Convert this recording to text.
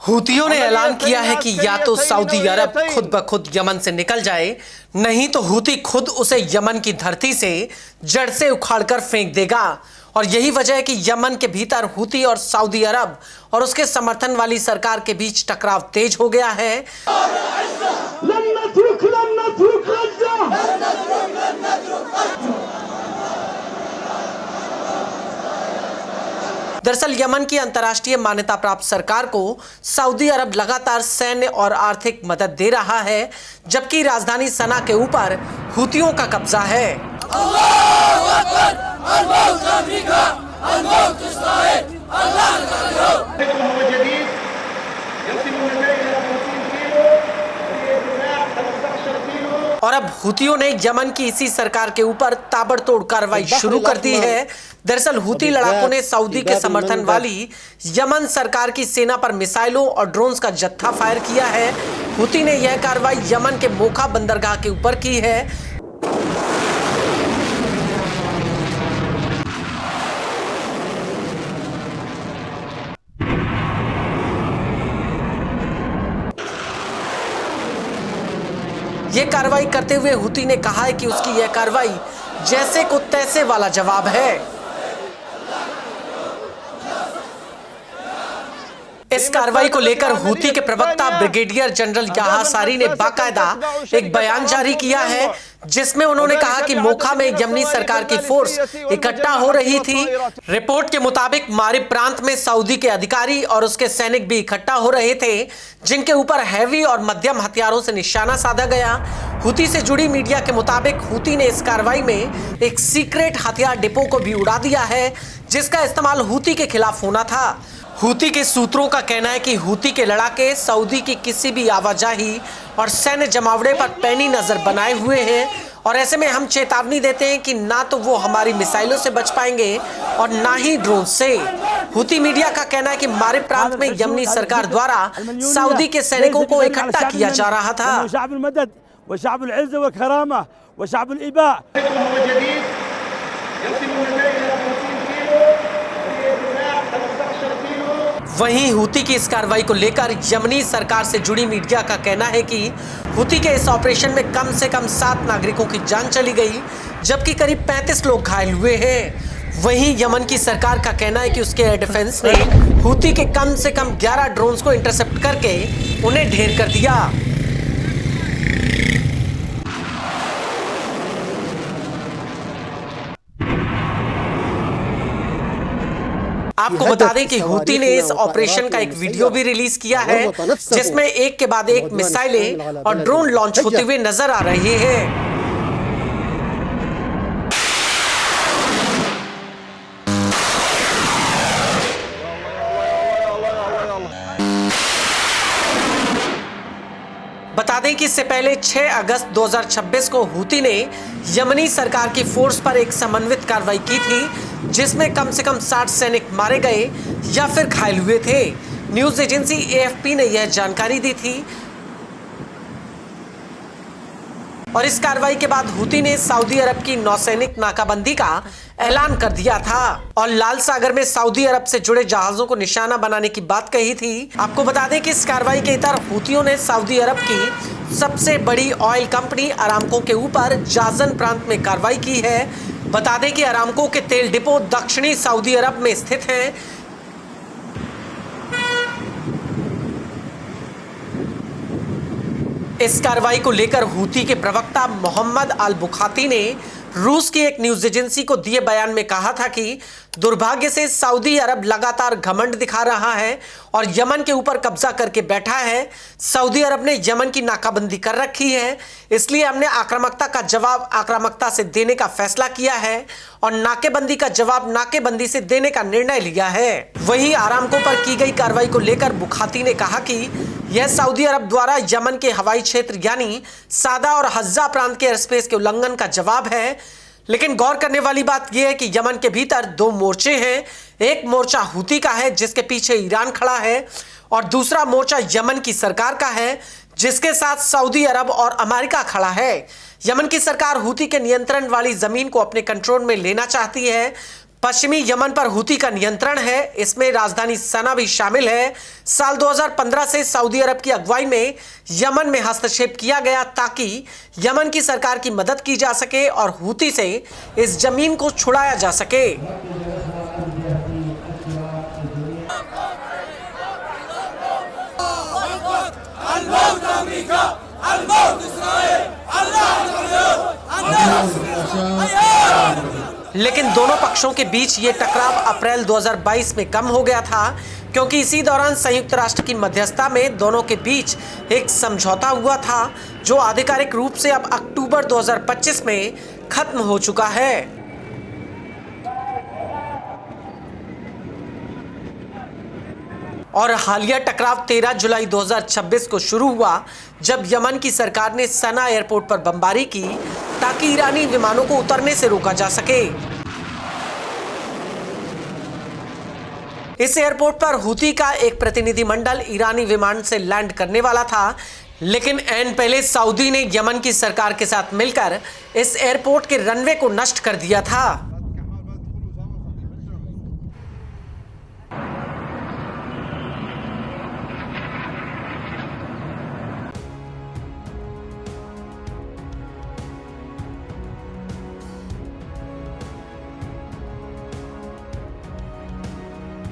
हूतियों ने ऐलान किया है कि या तो सऊदी अरब खुद ब खुद यमन से निकल जाए, नहीं तो हूती खुद उसे यमन की धरती से जड़ से उखाड़कर फेंक देगा। और यही वजह है कि यमन के भीतर हूती और सऊदी अरब और उसके समर्थन वाली सरकार के बीच टकराव तेज हो गया है। दरअसल यमन की अंतर्राष्ट्रीय मान्यता प्राप्त सरकार को सऊदी अरब लगातार सैन्य और आर्थिक मदद दे रहा है, जबकि राजधानी सना के ऊपर हूतियों का कब्जा है। अल्लाहू अकबर, अल-मौत अमेरिका, अल-मौत इस्राइल, और अब हूतियों ने यमन की इसी सरकार के ऊपर ताबड़तोड़ कार्रवाई शुरू कर दी है। दरअसल हूती लड़ाकों ने सऊदी के समर्थन वाली यमन सरकार की सेना पर मिसाइलों और ड्रोन्स का जत्था फायर किया है। हूती ने यह कार्रवाई यमन के मोखा बंदरगाह के ऊपर की है। ये कार्रवाई करते हुए हूती ने कहा है कि उसकी यह कार्रवाई जैसे को तैसे वाला जवाब है। इस कार्रवाई को लेकर हूती के प्रवक्ता ब्रिगेडियर जनरल याह्या सारी ने बाकायदा एक बयान जारी किया है, जिसमें उन्होंने कहा कि मोखा में यमनी सरकार की फोर्स इकट्ठा हो रही थी। रिपोर्ट के मुताबिक मारिब प्रांत में सऊदी के अधिकारी और उसके सैनिक भी इकट्ठा हो रहे थे, जिनके ऊपर हैवी और मध्यम हथियारों से निशाना साधा गया। हूती से जुड़ी मीडिया के मुताबिक हूती ने इस कार्रवाई में एक सीक्रेट हथियार डिपो को भी उड़ा दिया है, जिसका इस्तेमाल हूती के खिलाफ होना था। हूती के सूत्रों का कहना है कि हूती के लड़ाके सऊदी की किसी भी आवाजाही और सैन्य जमावड़े पर पैनी नजर बनाए हुए हैं, और ऐसे में हम चेतावनी देते हैं कि ना तो वो हमारी मिसाइलों से बच पाएंगे और ना ही ड्रोन से। हूती मीडिया का कहना है कि मारिब प्रांत में यमनी सरकार द्वारा सऊदी के सैनिकों को इकट्ठा किया जा रहा था। वहीं हूती की इस कार्रवाई को लेकर यमनी सरकार से जुड़ी मीडिया का कहना है कि हूती के इस ऑपरेशन में कम से कम 7 नागरिकों की जान चली गई, जबकि करीब 35 लोग घायल हुए हैं। वहीं यमन की सरकार का कहना है कि उसके एयर डिफेंस ने हूती के कम से कम 11 ड्रोन्स को इंटरसेप्ट करके उन्हें ढेर कर दिया। आपको बता दें कि हूती ने इस ऑपरेशन का एक वीडियो भी रिलीज किया है, जिसमें एक के बाद एक मिसाइलें और ड्रोन लॉन्च होते हुए नजर आ रहे हैं। बता दें कि इससे पहले 6 अगस्त 2026 को हूती ने यमनी सरकार की फोर्स पर एक समन्वित कार्रवाई की थी, जिसमें कम से कम 60 सैनिक मारे गए या फिर घायल हुए थे। न्यूज एजेंसी AFP ने यह जानकारी दी थी। और इस कार्रवाई के बाद हूती ने सऊदी अरब की नौसैनिक नाकाबंदी का ऐलान कर दिया था और लाल सागर में सऊदी अरब से जुड़े जहाजों को निशाना बनाने की बात कही थी। आपको बता दें कि इस कार्रवाई के तहत हूतियों ने सऊदी अरब की सबसे बड़ी ऑयल कंपनी अरामको के ऊपर जाजन प्रांत में कार्रवाई की है। बता दें कि अरामको के तेल डिपो दक्षिणी सऊदी अरब में स्थित हैं। इस कार्रवाई को लेकर हूती के प्रवक्ता मोहम्मद अल बुखाती ने रूस की एक न्यूज एजेंसी को दिए बयान में कहा था कि दुर्भाग्य से सऊदी अरब लगातार घमंड दिखा रहा है और यमन के ऊपर कब्जा करके बैठा है। सऊदी अरब ने यमन की नाकाबंदी कर रखी है, इसलिए हमने आक्रामकता का जवाब आक्रामकता से देने का फैसला किया है और नाकेबंदी का जवाब नाकेबंदी से देने का निर्णय लिया है। वहीं आरामको पर की गई कार्रवाई को लेकर बुखाती ने कहा कि यह सऊदी अरब द्वारा यमन के हवाई क्षेत्र यानी सादा और हज्जा प्रांत के एयर स्पेस के उल्लंघन का जवाब है। लेकिन गौर करने वाली बात यह है कि यमन के भीतर दो मोर्चे हैं। एक मोर्चा हूती का है जिसके पीछे ईरान खड़ा है, और दूसरा मोर्चा यमन की सरकार का है जिसके साथ सऊदी अरब और अमेरिका खड़ा है। यमन की सरकार हूती के नियंत्रण वाली जमीन को अपने कंट्रोल में लेना चाहती है। पश्चिमी यमन पर हूती का नियंत्रण है, इसमें राजधानी सना भी शामिल है। साल 2015 से सऊदी अरब की अगुवाई में यमन में हस्तक्षेप किया गया ताकि यमन की सरकार की मदद की जा सके और हूती से इस जमीन को छुड़ाया जा सके। लेकिन दोनों पक्षों के बीच ये टकराव अप्रैल 2022 में कम हो गया था, क्योंकि इसी दौरान संयुक्त राष्ट्र की मध्यस्थता में दोनों के बीच एक समझौता हुआ था जो आधिकारिक रूप से अब अक्टूबर 2025 में खत्म हो चुका है। और हालिया टकराव 13 जुलाई 2026 को शुरू हुआ जब यमन की सरकार ने सना एयरपोर्ट पर बमबारी की ताकि ईरानी विमानों को उतरने से रोका जा सके। इस एयरपोर्ट पर हूती का एक प्रतिनिधिमंडल ईरानी विमान से लैंड करने वाला था, लेकिन ऐन पहले सऊदी ने यमन की सरकार के साथ मिलकर इस एयरपोर्ट के रनवे को नष्ट कर दिया था।